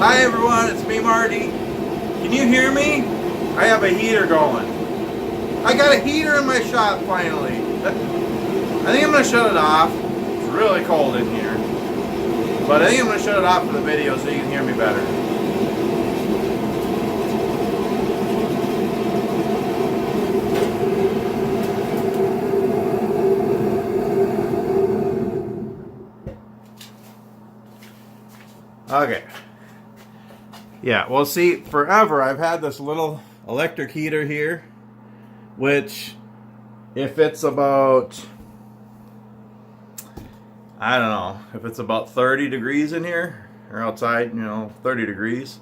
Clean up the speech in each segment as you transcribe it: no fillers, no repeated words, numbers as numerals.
Hi everyone, it's me Marty. Can you hear me? I have a heater going. I got a heater in my shop finally. I think I'm going to shut it off. It's really cold in here. But I think I'm going to shut it off for the video so you can hear me better. Okay. Yeah, well see, forever I've had this little electric heater here, which if it's about, I don't know, if it's about 30 degrees in here, or outside, 30 degrees,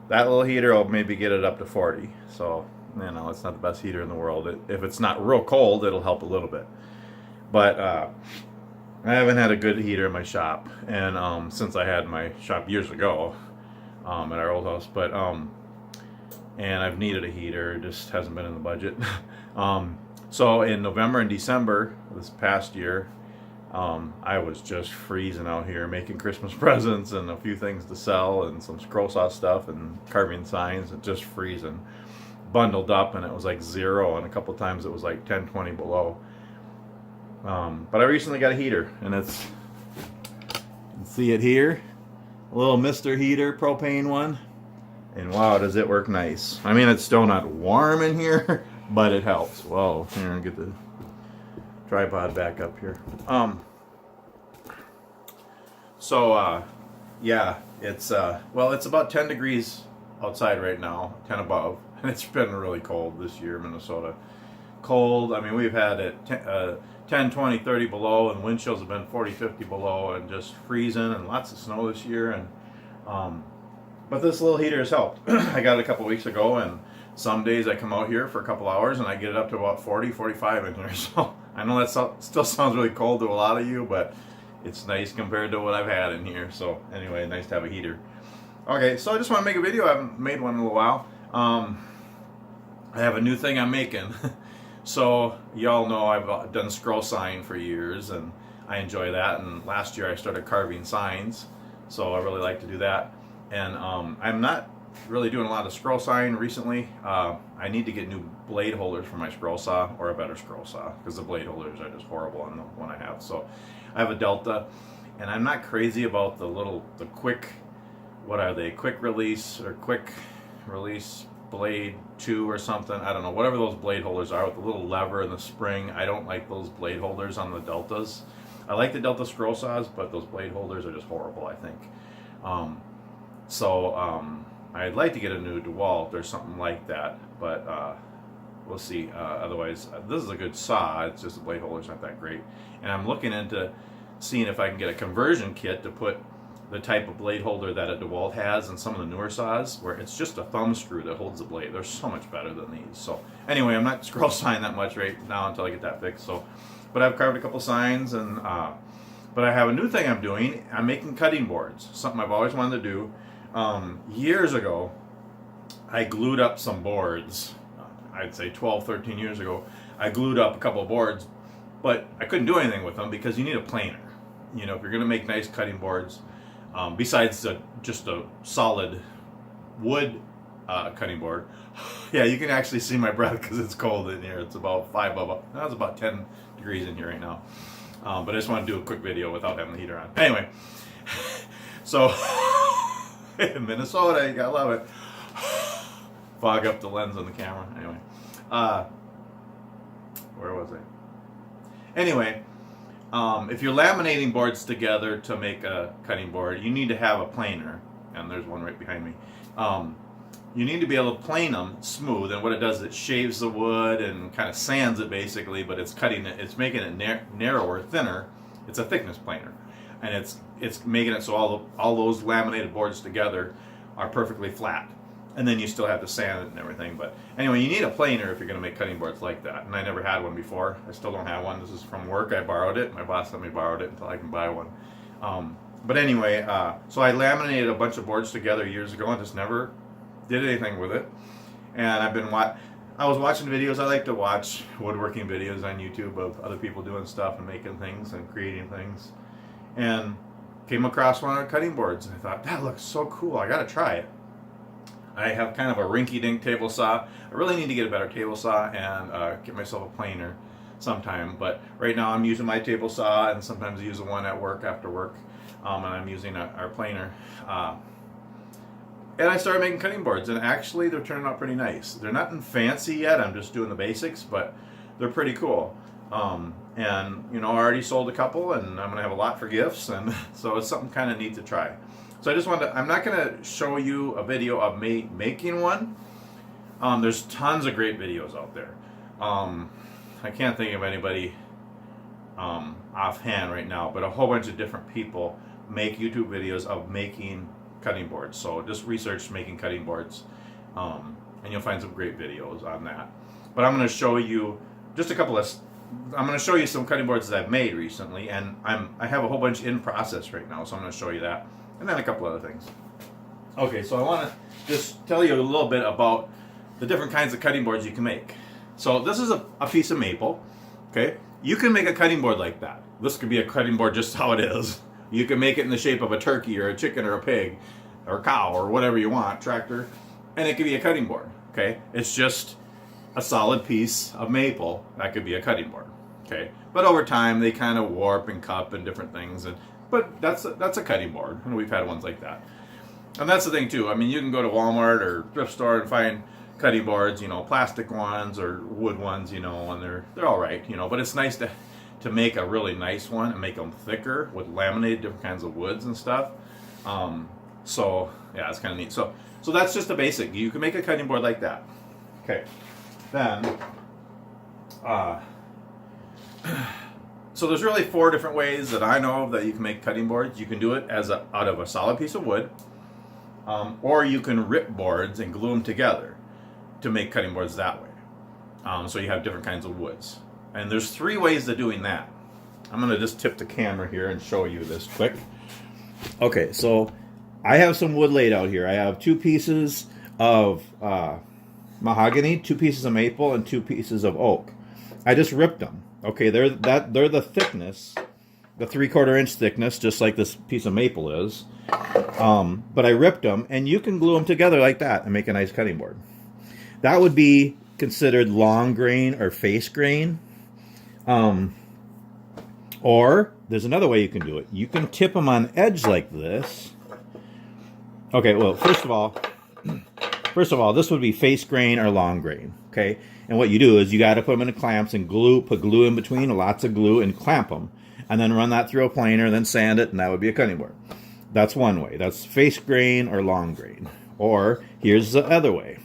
that little heater will maybe get it up to 40. So, it's not the best heater in the world. If it's not real cold, it'll help a little bit. But I haven't had a good heater in my shop, and since I had my shop years ago, at our old house, but and I've needed a heater, it just hasn't been in the budget. So in November and December this past year, I was just freezing out here making Christmas presents and a few things to sell and some scroll saw stuff and carving signs, and just freezing, bundled up, and it was like 0, and a couple times it was like 10, 20 below. But I recently got a heater, and you can see it here. A little Mr. Heater propane one, and wow, does it work nice. I mean, it's still not warm in here, but it helps. Whoa, here, get the tripod back up here. Yeah, it's it's about 10 degrees outside right now, 10 above, and it's been really cold this year, Minnesota. Cold, I mean, we've had it 10, 20, 30 below, and wind chills have been 40, 50 below, and just freezing, and lots of snow this year. And but this little heater has helped. I got it a couple weeks ago, and some days I come out here for a couple hours and I get it up to about 40, 45 in here. So I know that still sounds really cold to a lot of you, but it's nice compared to what I've had in here. So anyway, nice to have a heater. Okay, so I just want to make a video. I haven't made one in a little while. I have a new thing I'm making. So y'all know I've done scroll sign for years, and I enjoy that. And last year I started carving signs, so I really like to do that. And I'm not really doing a lot of scroll sign recently. I need to get new blade holders for my scroll saw, or a better scroll saw, because the blade holders are just horrible on the one I have. So I have a Delta, and I'm not crazy about the quick, what are they, quick release blade 2 or something, I don't know, whatever those blade holders are with the little lever and the spring. I don't like those blade holders on the Deltas. I like the Delta scroll saws, but those blade holders are just horrible, I think. I'd like to get a new DeWalt or something like that, but we'll see. Otherwise, this is a good saw, it's just the blade holders aren't that great. And I'm looking into seeing if I can get a conversion kit to put the type of blade holder that a DeWalt has and some of the newer saws, where it's just a thumb screw that holds the blade. They're so much better than these. So anyway, I'm not scroll signing that much right now until I get that fixed. So, but I've carved a couple signs, and but I have a new thing I'm doing. I'm making cutting boards, something I've always wanted to do. Years ago, I glued up some boards. I'd say 12, 13 years ago, I glued up a couple of boards, but I couldn't do anything with them because you need a planer. If you're going to make nice cutting boards, besides just a solid wood cutting board. Yeah, you can actually see my breath because it's cold in here. It's about 5 above. That's about 10 degrees in here right now. But I just want to do a quick video without having the heater on. Anyway, so in Minnesota, you gotta love it. Fog up the lens on the camera. Anyway, where was I? Anyway. If you're laminating boards together to make a cutting board, you need to have a planer, and there's one right behind me. You need to be able to plane them smooth, and what it does is it shaves the wood and kind of sands it basically, but it's making it narrower, thinner. It's a thickness planer, and it's making it so all those laminated boards together are perfectly flat. And then you still have to sand it and everything. But anyway, you need a planer if you're going to make cutting boards like that. And I never had one before. I still don't have one. This is from work. I borrowed it. My boss let me borrow it until I can buy one. But anyway, so I laminated a bunch of boards together years ago and just never did anything with it. And I was watching videos. I like to watch woodworking videos on YouTube of other people doing stuff and making things and creating things. And came across one of the cutting boards and I thought, that looks so cool, I gotta try it. I have kind of a rinky-dink table saw. I really need to get a better table saw and get myself a planer sometime, but right now I'm using my table saw, and sometimes I use the one at work after work, and I'm using our planer. And I started making cutting boards, and actually they're turning out pretty nice. They're not fancy yet, I'm just doing the basics, but they're pretty cool. And you know, I already sold a couple, and I'm gonna have a lot for gifts, and so it's something kind of neat to try. So I just wanted to, I'm not gonna show you a video of me making one. There's tons of great videos out there. I can't think of anybody offhand right now, but a whole bunch of different people make YouTube videos of making cutting boards. So just research making cutting boards, and you'll find some great videos on that. But I'm going to show you just a couple of. I'm going to show you some cutting boards that I've made recently, and I have a whole bunch in process right now, so I'm going to show you that, and then a couple other things. Okay, so I want to just tell you a little bit about the different kinds of cutting boards you can make. So this is a piece of maple. Okay, you can make a cutting board like that. This could be a cutting board just how it is. You can make it in the shape of a turkey or a chicken or a pig or a cow or whatever you want, tractor, and it could be a cutting board. Okay, it's just a solid piece of maple that could be a cutting board. Okay, but over time they kind of warp and cup and different things, but that's a cutting board, and we've had ones like that. And that's the thing too. I mean, you can go to Walmart or thrift store and find cutting boards, you know, plastic ones or wood ones, you know, and they're all right, you know. But it's nice to make a really nice one and make them thicker with laminated different kinds of woods and stuff. So yeah, it's kind of neat. So that's just a basic. You can make a cutting board like that. Okay, then so there's really 4 different ways that I know of that you can make cutting boards. You can do it out of a solid piece of wood, or you can rip boards and glue them together to make cutting boards that way. So you have different kinds of woods. And there's 3 ways of doing that. I'm going to just tip the camera here and show you this quick. Okay, so I have some wood laid out here. I have 2 pieces of mahogany, 2 pieces of maple, and 2 pieces of oak. I just ripped them. Okay, they're the thickness, the 3/4 inch thickness, just like this piece of maple is. But I ripped them, and you can glue them together like that and make a nice cutting board. That would be considered long grain or face grain. Or there's another way you can do it. You can tip them on edge like this. Okay, well, first of all, this would be face grain or long grain. Okay, and what you do is you got to put them in the clamps and put glue in between, lots of glue, and clamp them, and then run that through a planer, then sand it, and that would be a cutting board. That's one way. That's face grain or long grain. Or here's the other way.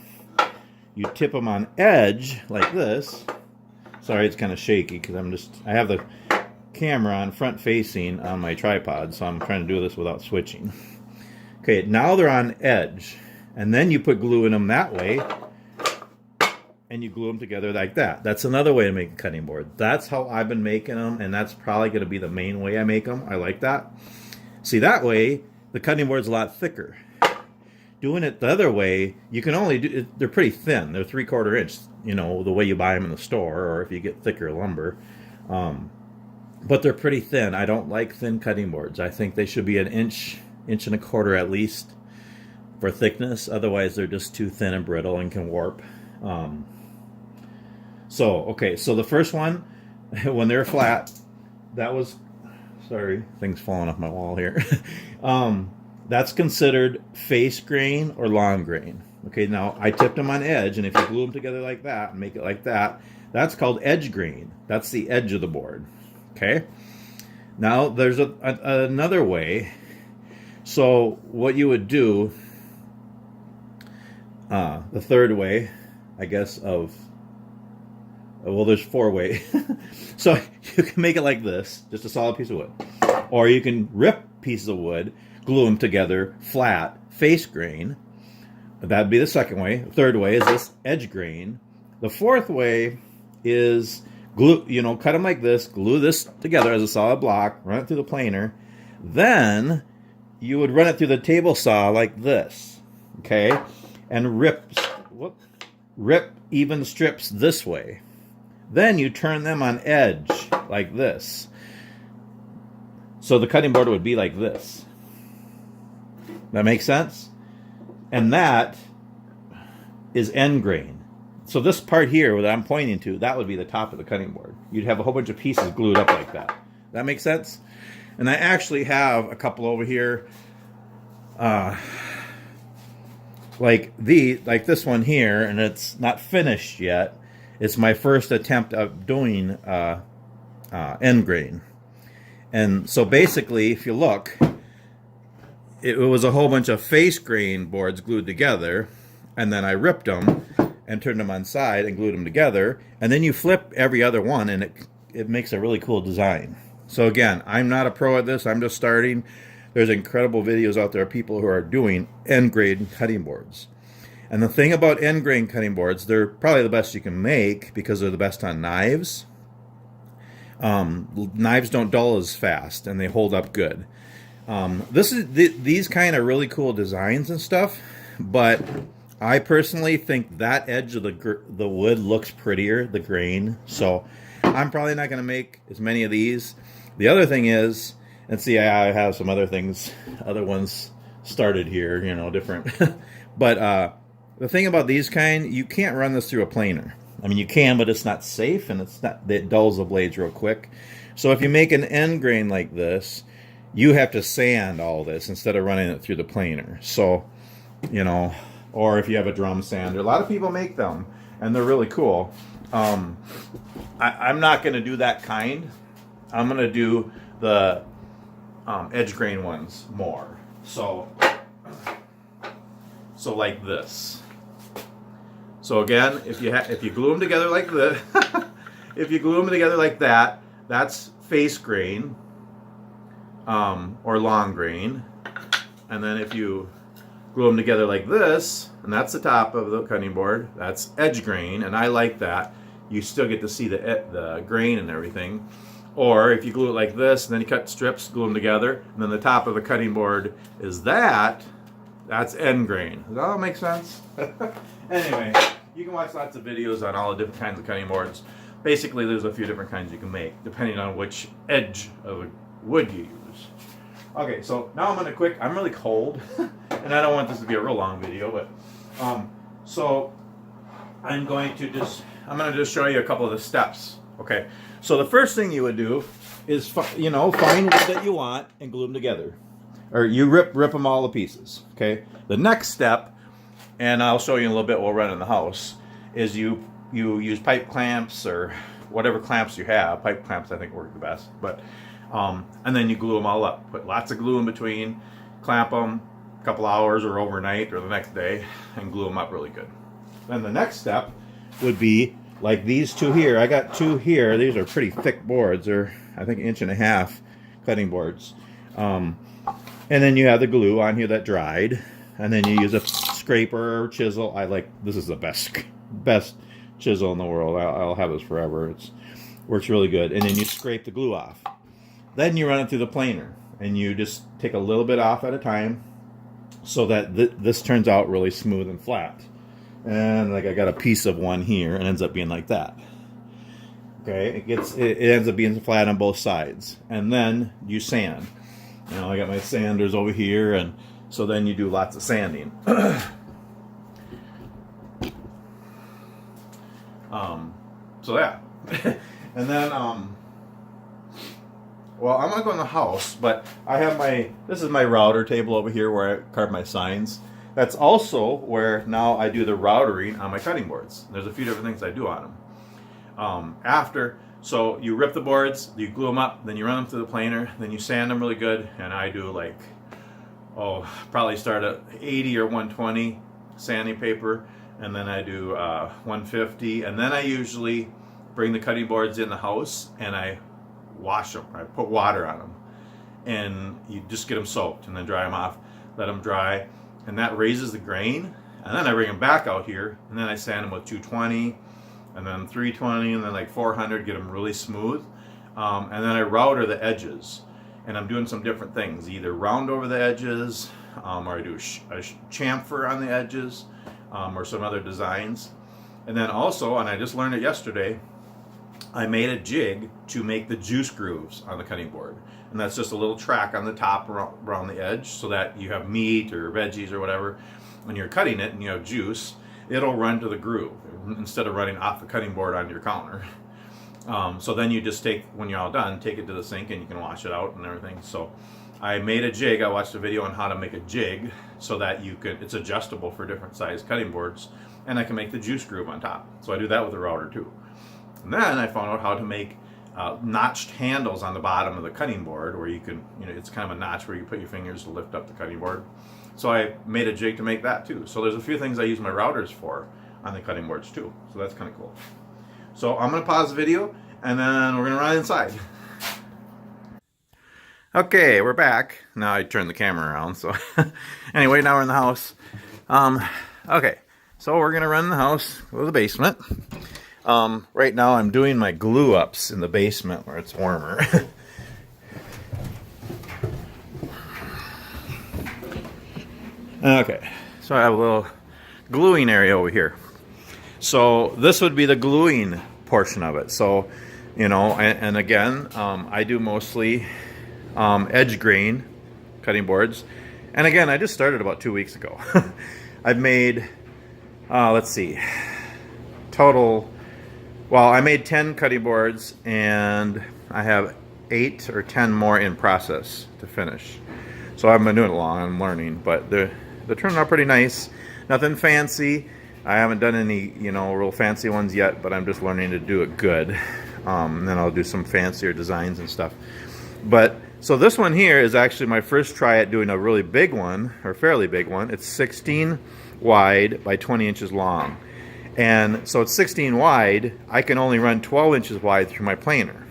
You tip them on edge like this. Sorry, it's kind of shaky because I have the camera on front facing on my tripod, so I'm trying to do this without switching. Okay, now they're on edge, and then you put glue in them that way, and you glue them together like that. That's another way to make a cutting board. That's how I've been making them, and that's probably going to be the main way I make them. I like that. See, that way, the cutting board's a lot thicker. Doing it the other way, you can only do it, they're pretty thin. They're 3/4 inch, you know, the way you buy them in the store, or if you get thicker lumber. But they're pretty thin. I don't like thin cutting boards. I think they should be an inch and a quarter at least for thickness. Otherwise, they're just too thin and brittle and can warp. Okay, so the first one, when they're flat, that was, sorry, things falling off my wall here. That's considered face grain or long grain. Okay, now I tipped them on edge, and if you glue them together like that and make it like that, that's called edge grain. That's the edge of the board. Okay, now there's another way. So what you would do, the third way, I guess, well, there's 4 ways. So you can make it like this, just a solid piece of wood. Or you can rip pieces of wood, glue them together, flat, face grain. That'd be the second way. The third way is this edge grain. The fourth way is glue, cut them like this, glue this together as a solid block, run it through the planer. Then you would run it through the table saw like this, okay? And rip even strips this way. Then you turn them on edge like this. So the cutting board would be like this. That makes sense? And that is end grain. So this part here that I'm pointing to, that would be the top of the cutting board. You'd have a whole bunch of pieces glued up like that. That makes sense? And I actually have a couple over here, like this one here, and it's not finished yet. It's my first attempt of doing end grain. And so basically, if you look, it was a whole bunch of face grain boards glued together, and then I ripped them and turned them on side and glued them together, and then you flip every other one, and it makes a really cool design. So again, I'm not a pro at this. I'm just starting. There's incredible videos out there of people who are doing end grain cutting boards. And the thing about end grain cutting boards, they're probably the best you can make because they're the best on knives. Knives don't dull as fast, and they hold up good. These kind of really cool designs and stuff, but I personally think that edge of the wood looks prettier, the grain. So I'm probably not going to make as many of these. The other thing is, and see, I have some other things, other ones started here, you know, different. But the thing about these kind, you can't run this through a planer. I mean, you can, but it's not safe, and it dulls the blades real quick. So if you make an end grain like this, you have to sand all this instead of running it through the planer. So, you know, or if you have a drum sander, a lot of people make them, and they're really cool. I'm not going to do that kind. I'm going to do the edge grain ones more. So like this. So again, if you glue them together like this, if you glue them together like that, that's face grain or long grain. And then if you glue them together like this, and that's the top of the cutting board, that's edge grain, and I like that. You still get to see the grain and everything. Or if you glue it like this, and then you cut strips, glue them together, and then the top of the cutting board is that's end grain. Does that all make sense? Anyway, you can watch lots of videos on all the different kinds of cutting boards. Basically, there's a few different kinds you can make, depending on which edge of wood you use. Okay, so now I'm really cold, and I don't want this to be a real long video, but, so I'm going to just show you a couple of the steps. Okay, so the first thing you would do is, find wood that you want and glue them together. Or you rip them all to pieces, okay? The next step, and I'll show you in a little bit while we're running the house, is you use pipe clamps or whatever clamps you have. Pipe clamps, I think, work the best. But and then you glue them all up. Put lots of glue in between, clamp them a couple hours or overnight or the next day, and glue them up really good. Then the next step would be like these two here. I got two here. These are pretty thick boards. They're, I think, 1.5 inch cutting boards. And then you have the glue on here that dried. And then you use a scraper or chisel. This is the best chisel in the world. I'll have this forever. It works really good. And then you scrape the glue off. Then you run it through the planer. And you just take a little bit off at a time so that this turns out really smooth and flat. And like I got a piece of one here, and it ends up being like that. Okay, it ends up being flat on both sides. And then you sand. You know, I got my sanders over here, and so then you do lots of sanding. So yeah. And then, well, I'm gonna go in the house, but I have this is my router table over here where I carve my signs. That's also where now I do the routering on my cutting boards. There's a few different things I do on them. So you rip the boards, you glue them up, then you run them through the planer, then you sand them really good, and I do probably start at 80 or 120 sanding paper, and then I do 150, and then I usually bring the cutting boards in the house and I wash them. I put water on them, and you just get them soaked and then dry them off, let them dry, and that raises the grain, and then I bring them back out here, and then I sand them with 220, and then 320, and then like 400, get them really smooth. And then I router the edges, and I'm doing some different things, either round over the edges, or I do a chamfer on the edges, or some other designs. And then also, and I just learned it yesterday, I made a jig to make the juice grooves on the cutting board. and that's just a little track on the top around the edge, so that you have meat or veggies or whatever. When you're cutting it and you have juice, it'll run to the groove instead of running off the cutting board onto your counter. So then you just take, when you're all done, take it to the sink and you can wash it out and everything. So I made a jig. I watched a video on how to make a jig so that you could, it's adjustable for different size cutting boards, and I can make the juice groove on top. So I do that with a router too. And then I found out how to make notched handles on the bottom of the cutting board, where you can, it's kind of a notch where you put your fingers to lift up the cutting board. So I made a jig to make that too. So there's a few things I use my routers for on the cutting boards too. So that's kind of cool. So I'm going to pause the video and then we're going to run inside. Okay, we're back. Now I turned the camera around. So anyway, now we're in the house. Okay, so we're going to run in the house, go to the basement. Right now I'm doing my glue ups in the basement where it's warmer. Okay, so I have a little gluing area over here. So this would be the gluing portion of it. So, and again, I do mostly edge grain cutting boards. And again, I just started about 2 weeks ago. I've made, let's see, total, well, I made 10 cutting boards and I have 8 or 10 more in process to finish. So I've been doing it long, I'm learning, but they're turning out pretty nice. Nothing fancy. I haven't done any, real fancy ones yet, but I'm just learning to do it good. And then I'll do some fancier designs and stuff. But, so this one here is actually my first try at doing a really big one, or fairly big one. It's 16 wide by 20 inches long. And so it's 16 wide, I can only run 12 inches wide through my planer.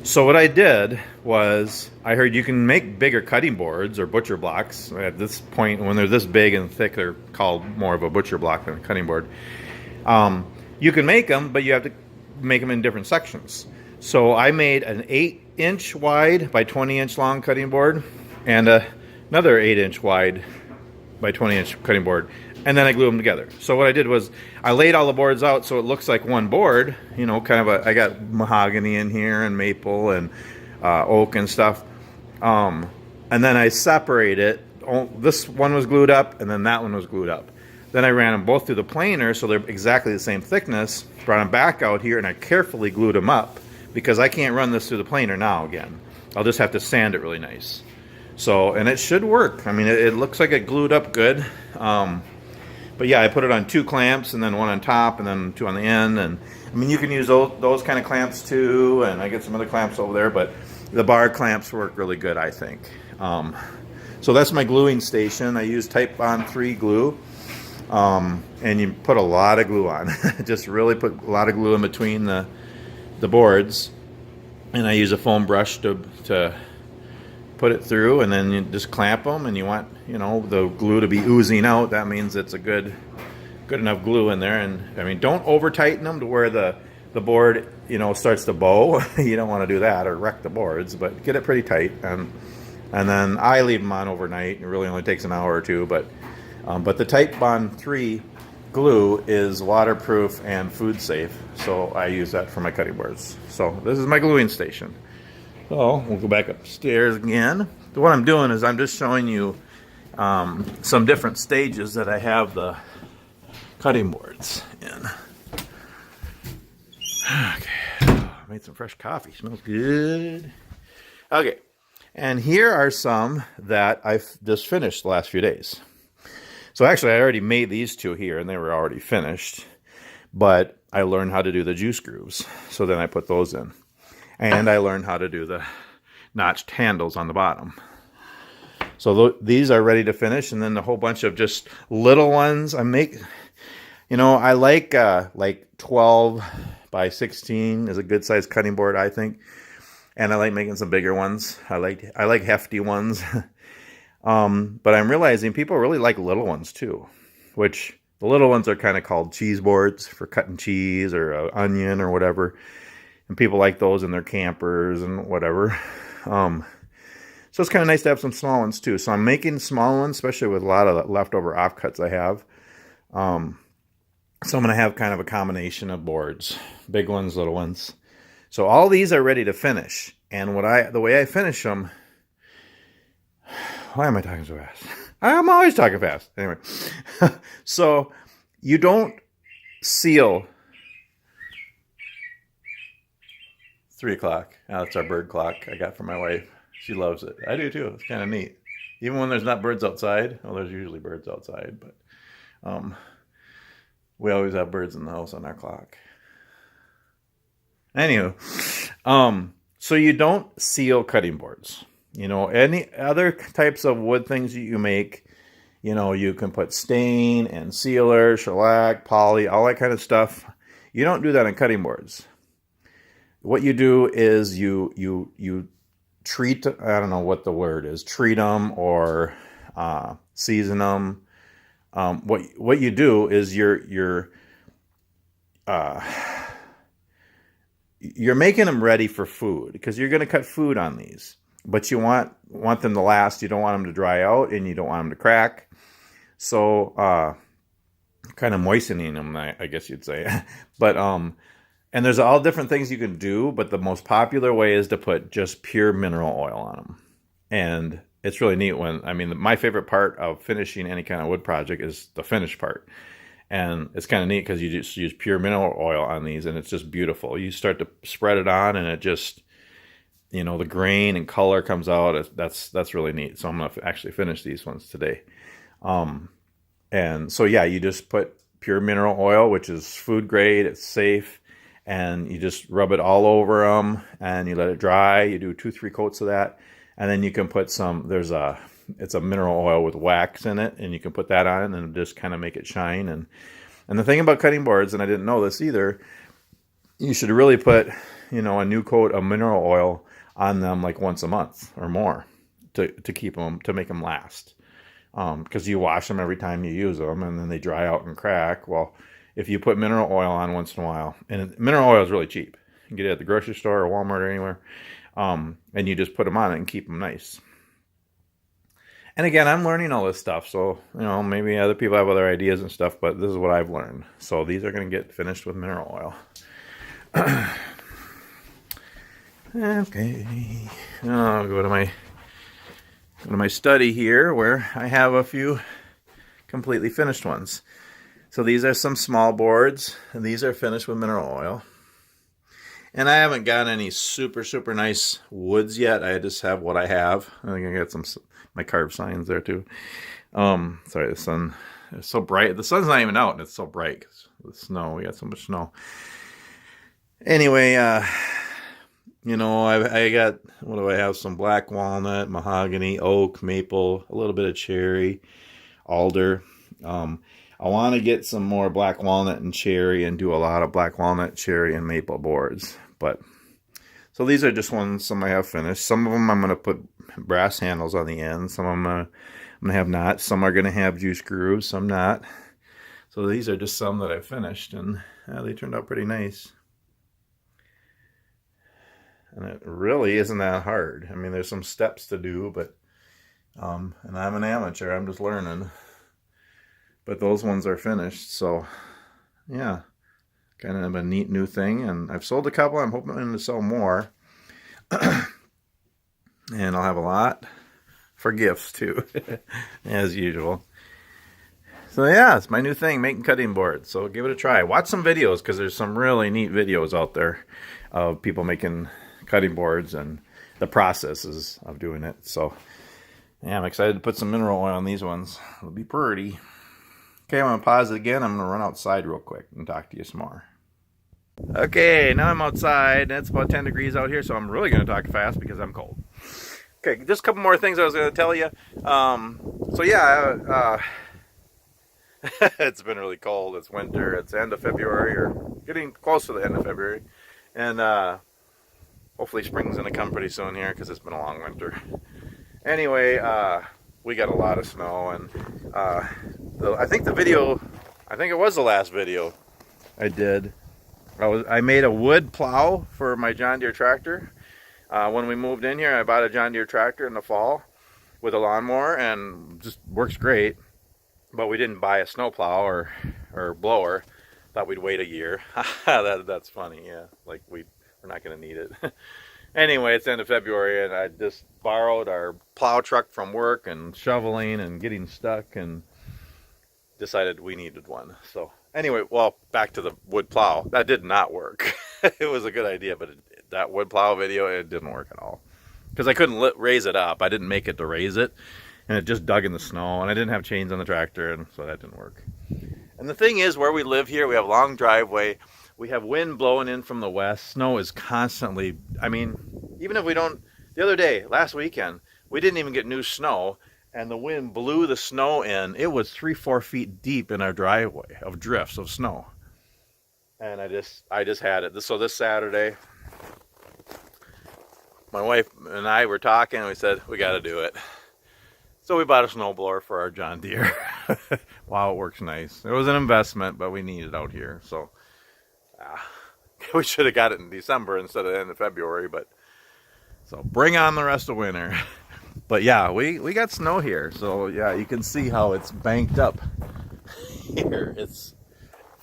So what I did was, I heard you can make bigger cutting boards or butcher blocks. At this point, when they're this big and thick, they're called more of a butcher block than a cutting board. You can make them, but you have to make them in different sections. So I made an 8-inch wide by 20-inch long cutting board and another 8-inch wide by 20-inch cutting board. And then I glue them together. So what I did was I laid all the boards out so it looks like one board, I got mahogany in here and maple and oak and stuff. And then I separate it. This one was glued up and then that one was glued up. Then I ran them both through the planer so they're exactly the same thickness, brought them back out here and I carefully glued them up because I can't run this through the planer now again. I'll just have to sand it really nice. So, and it should work. I mean, it looks like it glued up good. But yeah, I put it on 2 clamps and then one on top and then 2 on the end. And I mean, you can use those kind of clamps too. And I get some other clamps over there, but the bar clamps work really good, I think. So that's my gluing station. I use Titebond 3 glue. And you put a lot of glue on. Just really put a lot of glue in between the boards. And I use a foam brush to put it through, and then you just clamp them, and you want the glue to be oozing out. That means it's a good enough glue in there. And I mean, don't over tighten them to where the board starts to bow. You don't want to do that or wreck the boards, but get it pretty tight. And then I leave them on overnight. It really only takes an hour or two, but the Titebond 3 glue is waterproof and food safe, so I use that for my cutting boards. So this is my gluing station. So we'll go back upstairs again. So what I'm doing is I'm just showing you some different stages that I have the cutting boards in. Okay, made some fresh coffee. Smells good. Okay, and here are some that I've just finished the last few days. So actually, I already made these 2 here, and they were already finished. But I learned how to do the juice grooves, so then I put those in. And I learned how to do the notched handles on the bottom. So these are ready to finish, and then a whole bunch of just little ones. I make, I like 12 by 16 is a good size cutting board, I think. And I like making some bigger ones. I like hefty ones. But I'm realizing people really like little ones too, which the little ones are kind of called cheese boards for cutting cheese or onion or whatever. And people like those in their campers and whatever. So it's kind of nice to have some small ones too. So I'm making small ones, especially with a lot of the leftover offcuts I have. So I'm going to have kind of a combination of boards, big ones, little ones. So all these are ready to finish. And the way I finish them, why am I talking so fast? I'm always talking fast. Anyway, so you don't seal 3 o'clock. That's our bird clock I got from my wife. She loves it. I do too. It's kind of neat. Even when there's not birds outside. Well, there's usually birds outside, but we always have birds in the house on our clock. Anywho, so you don't seal cutting boards. You know, any other types of wood things that you make, you know, you can put stain and sealer, shellac, poly, all that kind of stuff. You don't do that on cutting boards. What you do is you treat, I don't know what the word is, treat them or season them. What you do is you're making them ready for food, because you're going to cut food on these, but you want them to last. You don't want them to dry out, and you don't want them to crack. So kind of moistening them, I guess you'd say. But and there's all different things you can do, but the most popular way is to put just pure mineral oil on them. And it's really neat my favorite part of finishing any kind of wood project is the finish part. And it's kind of neat because you just use pure mineral oil on these, and it's just beautiful. You start to spread it on, and it just, you know, the grain and color comes out. That's really neat. So I'm going to actually finish these ones today. And so, yeah, you just put pure mineral oil, which is food grade. It's safe. And you just rub it all over them, and you let it dry. You do 2-3 coats of that. And then you can put it's a mineral oil with wax in it, and you can put that on and just kind of make it shine. And the thing about cutting boards, and I didn't know this either, you should really put, you know, a new coat of mineral oil on them like once a month or more to keep them, to make them last. Because you wash them every time you use them, and then they dry out and crack. Well, if you put mineral oil on once in a while, and mineral oil is really cheap. You can get it at the grocery store or Walmart or anywhere. And you just put them on it and keep them nice. And again, I'm learning all this stuff, so, you know, maybe other people have other ideas and stuff, but this is what I've learned. So these are going to get finished with mineral oil. Okay. I'll go to my study here, where I have a few completely finished ones. So these are some small boards, and these are finished with mineral oil. And I haven't got any super, super nice woods yet. I just have what I have. I think I got my carved signs there too. Sorry, the sun is so bright. The sun's not even out, and it's so bright because of the snow. We got so much snow. Anyway, you know, I got, what do I have? Some black walnut, mahogany, oak, maple, a little bit of cherry, alder. I want to get some more black walnut and cherry and do a lot of black walnut, cherry, and maple boards. But so these are just some I have finished. Some of them I'm going to put brass handles on the end. Some of them I'm going to have not. Some are going to have juice grooves, some not. So these are just some that I finished, and they turned out pretty nice. And it really isn't that hard. I mean, there's some steps to do, but and I'm an amateur. I'm just learning. But those ones are finished, so yeah, kind of a neat new thing. And I've sold a couple. I'm hoping to sell more. And I'll have a lot for gifts too, as usual. So yeah, it's my new thing, making cutting boards. So give it a try. Watch some videos, because there's some really neat videos out there of people making cutting boards and the processes of doing it. So yeah, I'm excited to put some mineral oil on these ones. It'll be pretty. Okay, I'm going to pause it again. I'm going to run outside real quick and talk to you some more. Okay, now I'm outside, and it's about 10 degrees out here, so I'm really going to talk fast because I'm cold. Okay, just a couple more things I was going to tell you. So yeah, it's been really cold. It's winter. It's the end of February, or getting close to the end of February. And hopefully spring's going to come pretty soon here, because it's been a long winter. Anyway, we got a lot of snow, and I think it was the last video I did. I made a wood plow for my John Deere tractor. When we moved in here, I bought a John Deere tractor in the fall with a lawnmower, and just works great. But we didn't buy a snow plow or blower. Thought we'd wait a year. That's funny, yeah. Like we're not going to need it. Anyway, it's the end of February, and I just borrowed our plow truck from work and shoveling and getting stuck, and decided we needed one. So anyway, well, back to the wood plow. That did not work. It was a good idea, but that wood plow video, it didn't work at all. Because I couldn't raise it up. I didn't make it to raise it, and it just dug in the snow, and I didn't have chains on the tractor, and so that didn't work. And the thing is, where we live here, we have a long driveway. We have wind blowing in from the west. Snow is constantly, I mean, even if we don't, the other day, last weekend, we didn't even get new snow, and the wind blew the snow in. It was 3-4 feet deep in our driveway of drifts of snow. And I just had it. So this Saturday, my wife and I were talking, and we said, we got to do it. So we bought a snowblower for our John Deere. Wow, it works nice. It was an investment, but we need it out here. So we should have got it in December instead of the end of February. But so bring on the rest of winter. But yeah, we got snow here. So yeah, you can see how it's banked up here.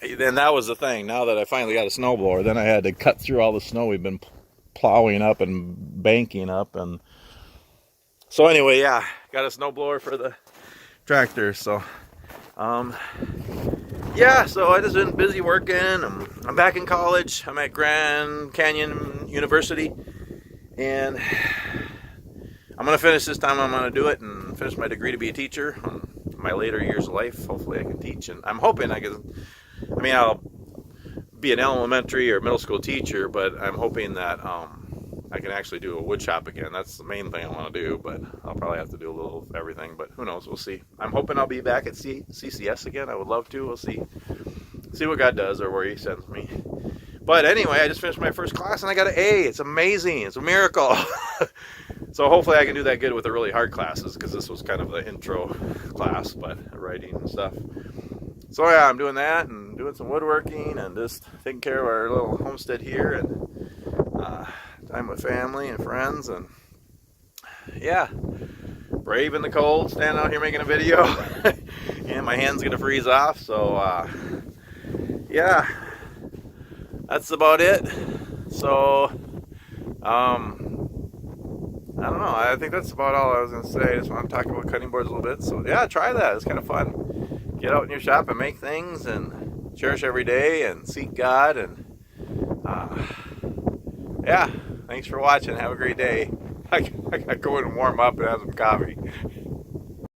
And that was the thing. Now that I finally got a snowblower, then I had to cut through all the snow we've been plowing up and banking up. And so anyway, yeah, got a snowblower for the tractor. So yeah, so I just been busy working. I'm back in college. I'm at Grand Canyon University, and I'm gonna finish this time. I'm gonna do it and finish my degree to be a teacher on my later years of life. Hopefully I can teach, and I'm hoping I'll be an elementary or middle school teacher, but I'm hoping that I can actually do a wood shop again. That's the main thing I want to do, but I'll probably have to do a little of everything, but who knows, we'll see. I'm hoping I'll be back at CCS again. I would love to. We'll see what God does or where he sends me. But anyway, I just finished my first class and I got an A. It's amazing. It's a miracle. So hopefully I can do that good with the really hard classes, because this was kind of the intro class, but writing and stuff. So yeah, I'm doing that and doing some woodworking and just taking care of our little homestead here, and time with family and friends, and yeah, braving the cold, standing out here making a video. And my hand's gonna freeze off. So yeah, that's about it. So I don't know, I think that's about all I was gonna say. I just want to talk about cutting boards a little bit. So yeah, try that. It's kind of fun. Get out in your shop and make things and cherish every day and seek God. And yeah, thanks for watching. Have a great day. I gotta go in and warm up and have some coffee.